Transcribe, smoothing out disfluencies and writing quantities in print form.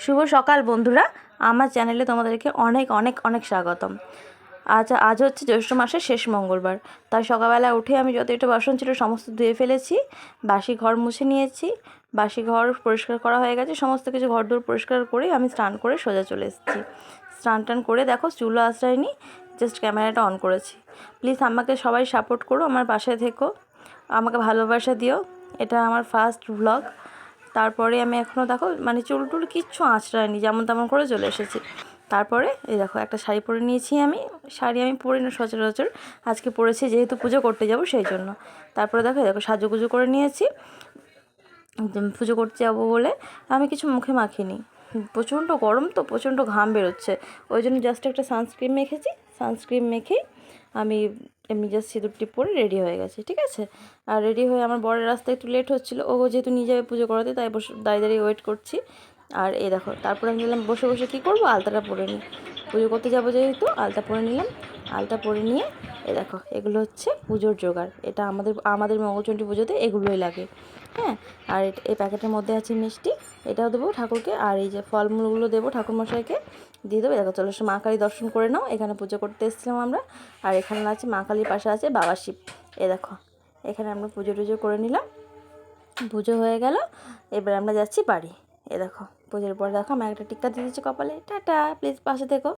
শুভ সকাল বন্ধুরা, আমার চ্যানেলে তোমাদেরকে অনেক অনেক অনেক স্বাগতম। আজ হচ্ছে জ্যৈষ্ঠ মাসের শেষ মঙ্গলবার, তাই সকালবেলা উঠে আমি যত একটু বাসন ছিল সমস্ত ধুয়ে ফেলেছি, বাসি ঘর মুছে নিয়েছি, বাসি ঘর পরিষ্কার করা হয়ে গেছে, সমস্ত কিছু ঘরদোর পরিষ্কার করে আমি স্নান করে সোজা চলে এসেছি। স্নান টান করে দেখো চুলো আঁচড়াইনি, জাস্ট ক্যামেরাটা অন করেছি। প্লিজ আমাকে সবাই সাপোর্ট করো, আমার পাশে থেকো, আমাকে ভালোবাসা দিও। এটা আমার ফার্স্ট ব্লগ। তারপরে আমি এখনও দেখো চুল টুল কিচ্ছু আঁচড়াইনি, যেমন তেমন করে চলে এসেছি। তারপরে এই দেখো একটা শাড়ি পরে নিয়েছি। শাড়ি আমি পরি না সচরাচর, আজকে পরেছি যেহেতু পুজো করতে যাব সেই জন্য। তারপরে দেখো সাজুগুজু করে নিয়েছি, পুজো করতে যাবো বলে। আমি কিছু মুখে মাখিনি, প্রচণ্ড গরম তো, প্রচণ্ড ঘাম বেরোচ্ছে, ওই জন্য জাস্ট একটা সানস্ক্রিন মেখেছি। সানস্ক্রিন মেখেই আমি এমনি জাস্ট সিঁদুর টিপ পরে রেডি হয়ে গেছি, ঠিক আছে। আর রেডি হয়ে আমার বরের রাস্তায় একটু লেট হচ্ছিলো, ও যেহেতু নিয়ে যাবে পুজো করাতে, তাই দাঁড়িয়ে দাঁড়িয়ে ওয়েট করছি। আর এই দেখো তারপরে আমি বললাম বসে বসে কী করবো, আলতাটা পরে নিই, পুজো করতে যাবো যেহেতু আলতা পরে নিলাম। আলতা পরে নিয়ে এই দেখো এগুলো হচ্ছে পুজোর জোগাড়, এটা আমাদের মঙ্গলচণ্ডী পুজোতে এগুলোই লাগে, হ্যাঁ। আর এই প্যাকেটের মধ্যে আছে মিষ্টি, এটাও দেবো ঠাকুরকে, আর এই যে ফলমূলগুলো দেবো ঠাকুরমশাইকে দিয়ে দেবো। দেখো চলো মা কালী দর্শন করে নাও, এখানে পুজো করতে এসেছিলাম আমরা। আর এখানে আছে মা কালীর পাশে আছে বাবা শিব। এ দেখো এখানে আমরা পুজো টুজো করে নিলাম, পুজো হয়ে গেল। এবার আমরা যাচ্ছি বাড়ি। এ দেখো পুজোর পর দেখো আমার একটা টিক্কা দিয়ে দিচ্ছি কপালে। টাটা, প্লিজ পাশে থেকো।